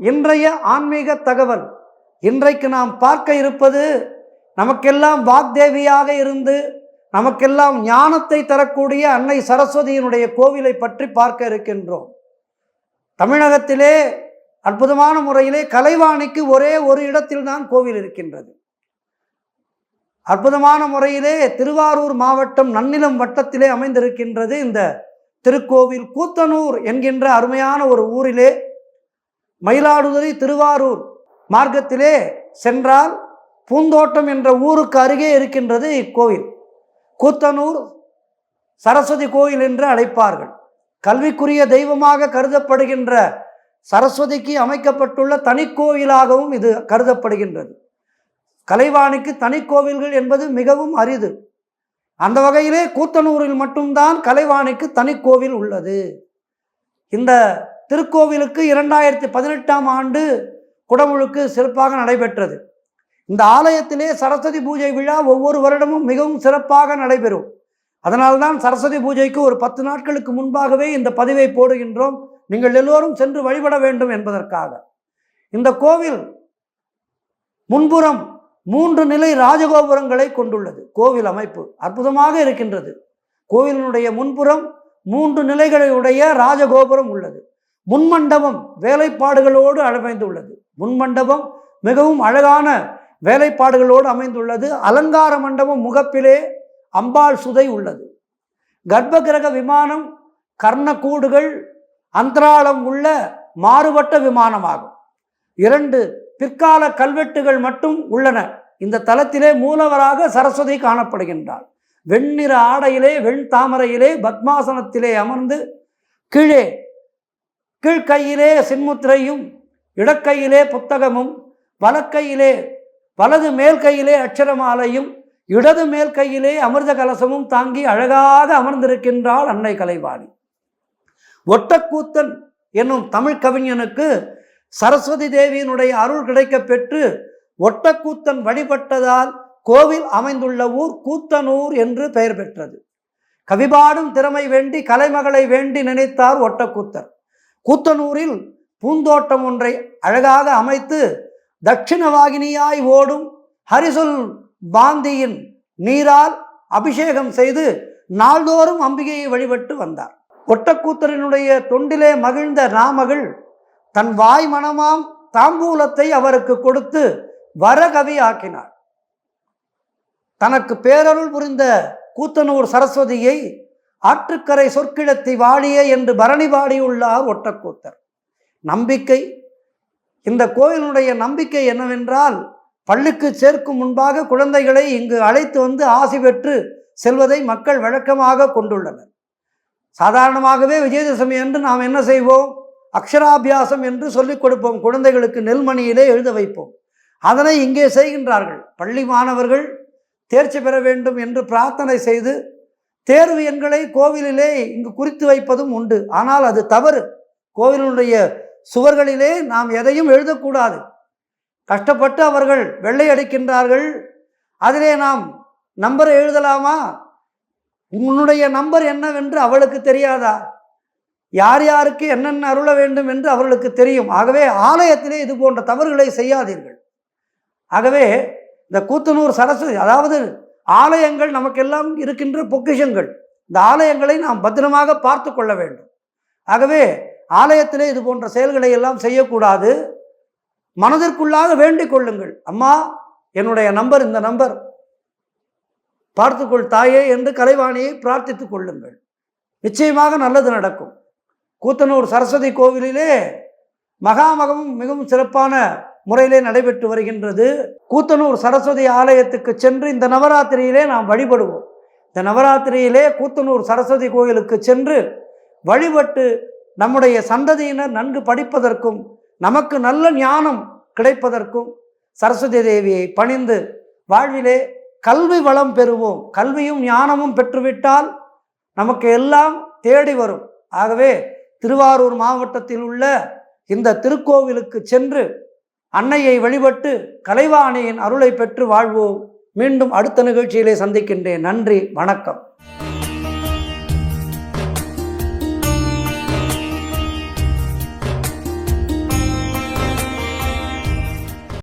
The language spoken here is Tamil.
இன்றைய ஆன்மீக தகவல். இன்றைக்கு நாம் பார்க்க இருப்பது, நமக்கெல்லாம் வாக்தேவியாக இருந்து நமக்கெல்லாம் ஞானத்தை தரக்கூடிய அன்னை சரஸ்வதியினுடைய கோவிலை பற்றி பார்க்க இருக்கின்றோம். தமிழகத்திலே அற்புதமான முறையிலே கலைவாணிக்கு ஒரே ஒரு இடத்தில்தான் கோவில் இருக்கின்றது. அற்புதமான முறையிலே திருவாரூர் மாவட்டம் நன்னிலம் வட்டத்திலே அமைந்திருக்கின்றது இந்த திருக்கோவில். கூத்தனூர் என்கின்ற அருமையான ஒரு ஊரிலே, மயிலாடுதுறை திருவாரூர் மார்க்கத்திலே சென்றால் பூந்தோட்டம் என்ற ஊருக்கு அருகே இருக்கின்றது இக்கோவில். கூத்தனூர் சரஸ்வதி கோயில் என்று அழைப்பார்கள். கல்விக்குரிய தெய்வமாக கருதப்படுகின்ற சரஸ்வதிக்கு அமைக்கப்பட்டுள்ள தனிக்கோயிலாகவும் இது கருதப்படுகின்றது. கலைவாணிக்கு தனிக்கோவில்கள் என்பது மிகவும் அரிது. அந்த வகையிலே கூத்தனூரில் மட்டும்தான் கலைவாணிக்கு தனிக்கோவில் உள்ளது. இந்த திருக்கோவிலுக்கு 2018ஆம் ஆண்டு குடமுழுக்கு சிறப்பாக நடைபெற்றது. இந்த ஆலயத்திலே சரஸ்வதி பூஜை விழா ஒவ்வொரு வருடமும் மிகவும் சிறப்பாக நடைபெறும். அதனால்தான் சரஸ்வதி பூஜைக்கு ஒரு 10 நாட்களுக்கு முன்பாகவே இந்த பதிவை போடுகின்றோம். நீங்கள் எல்லோரும் சென்று வழிபட வேண்டும் என்பதற்காக. இந்த கோவில் முன்புறம் 3 நிலை ராஜகோபுரங்களை கொண்டுள்ளது. கோவில் அமைப்பு அற்புதமாக இருக்கின்றது. கோவிலினுடைய முன்புறம் 3 நிலைகளுடைய ராஜகோபுரம் உள்ளது. முன்மண்டபம் வேலைப்பாடுகளோடு அமைந்துள்ளது. முன்மண்டபம் மிகவும் அழகான வேலைப்பாடுகளோடு அமைந்துள்ளது. அலங்கார மண்டபம் முகப்பிலே அம்பாள் சுதை உள்ளது. கர்ப்பகிரக விமானம் கர்ணக்கூடுகள் அந்தராளம் உள்ள மாறுபட்ட விமானமாகும். 2 பிற்கால கல்வெட்டுகள் மட்டும் உள்ளன. இந்த தலத்திலே மூலவராக சரஸ்வதி காணப்படுகின்றாள். வெண்ணிற ஆடையிலே வெண் தாமரையிலே பத்மாசனத்திலே அமர்ந்து கீழ்கையிலே சின்முத்திரையும் இடக்கையிலே புத்தகமும் வலது மேல் கையிலே அட்சரமாலையும் இடது மேல் கையிலே அமிர்த கலசமும் தாங்கி அழகாக அமர்ந்திருக்கின்றாள் அன்னை கலைவாணி. ஒட்டக்கூத்தன் என்னும் தமிழ் கவிஞனுக்கு சரஸ்வதி தேவியினுடைய அருள் கிடைக்க பெற்று ஒட்டக்கூத்தன் வழிபட்டதால் கோவில் அமைந்துள்ள ஊர் கூத்தனூர் என்று பெயர் பெற்றது. கவிபாடும் திறமை வேண்டி கலைமகளை வேண்டி நினைத்தார் ஒட்டக்கூத்தர். கூத்தனூரில் பூந்தோட்டம் ஒன்றை அழகாக அமைத்து தட்சிணவாகினியாய் ஓடும் ஹரிசொல் பாந்தியின் நீரால் அபிஷேகம் செய்து நாள்தோறும் அம்பிகையை வழிபட்டு வந்தார். ஒட்டக்கூத்தரினுடைய தொண்டிலே மகிழ்ந்த நாமகள் தன் வாய் மனமாம் தாம்பூலத்தை அவருக்கு கொடுத்து வரகவி ஆக்கினார். தனக்கு பேரருள் புரிந்த கூத்தனூர் சரஸ்வதியை ஆற்றுக்கரை சொற்கிழத்தி வாழியே என்று பரணி பாடியுள்ளார் ஒட்டக்கூத்தர். நம்பிக்கை, இந்த கோயிலுடைய நம்பிக்கை என்னவென்றால், பள்ளிக்கு சேர்க்கும் முன்பாக குழந்தைகளை இங்கு அழைத்து வந்து ஆசி பெற்று செல்வதை மக்கள் வழக்கமாக கொண்டுள்ளனர். சாதாரணமாகவே விஜயதசமி என்று நாம் என்ன செய்வோம்? அக்ஷராபியாசம் என்று சொல்லிக் கொடுப்போம். குழந்தைகளுக்கு நெல்மணியிலே எழுத வைப்போம். அதனை இங்கே செய்கின்றார்கள். பள்ளி மாணவர்கள் தேர்ச்சி பெற வேண்டும் என்று பிரார்த்தனை செய்து தேர்வு எண்களை கோவிலிலே இங்கு குறித்து வைப்பதும் உண்டு. ஆனால் அது தவறு. கோவிலுடைய சுவர்களிலே நாம் எதையும் எழுதக்கூடாது. கஷ்டப்பட்டு அவர்கள் வெள்ளை அடிக்கின்றார்கள். அதிலே நாம் நம்பரை எழுதலாமா? உன்னுடைய நம்பர் என்னவென்று அவளுக்கு தெரியாதா? யார் யாருக்கு என்னென்ன அருள வேண்டும் என்று அவர்களுக்கு தெரியும். ஆகவே ஆலயத்திலே இது போன்ற தவறுகளை செய்யாதீர்கள். ஆகவே இந்த கூத்தனூர் சரஸ்வதி, அதாவது ஆலயங்கள் நமக்கெல்லாம் இருக்கின்ற பொக்கிஷங்கள். இந்த ஆலயங்களை நாம் பத்திரமாக பார்த்து கொள்ள வேண்டும். ஆகவே ஆலயத்திலே இது போன்ற செயல்களை எல்லாம் செய்யக்கூடாது. மனதிற்குள்ளாக வேண்டிக் கொள்ளுங்கள். அம்மா, என்னுடைய நம்பர் இந்த நம்பர், பார்த்துக்கொள் தாயே என்று கலைவாணியை பிரார்த்தித்துக் கொள்ளுங்கள். நிச்சயமாக நல்லது நடக்கும். கூத்தனூர் சரஸ்வதி கோவிலிலே மகாமகமும் மிகவும் சிறப்பான முறையிலே நடைபெற்று வருகின்றது. கூத்தனூர் சரஸ்வதி ஆலயத்துக்கு சென்று இந்த நவராத்திரியிலே நாம் வழிபடுவோம். இந்த நவராத்திரியிலே கூத்தனூர் சரஸ்வதி கோயிலுக்கு சென்று வழிபட்டு நம்முடைய சந்ததியினர் நன்கு படிப்பதற்கும் நமக்கு நல்ல ஞானம் கிடைப்பதற்கும் சரஸ்வதி தேவியை பணிந்து வாழ்விலே கல்வி வளம் பெறுவோம். கல்வியும் ஞானமும் பெற்றுவிட்டால் நமக்கு எல்லாம் தேடி வரும். ஆகவே திருவாரூர் மாவட்டத்தில் உள்ள இந்த திருக்கோவிலுக்கு சென்று அன்னையை வழிபட்டு கலைவாணியின் அருளை பெற்று வாழ்வோம். மீண்டும் அடுத்த நிகழ்ச்சியிலே சந்திக்கின்றேன். நன்றி, வணக்கம்.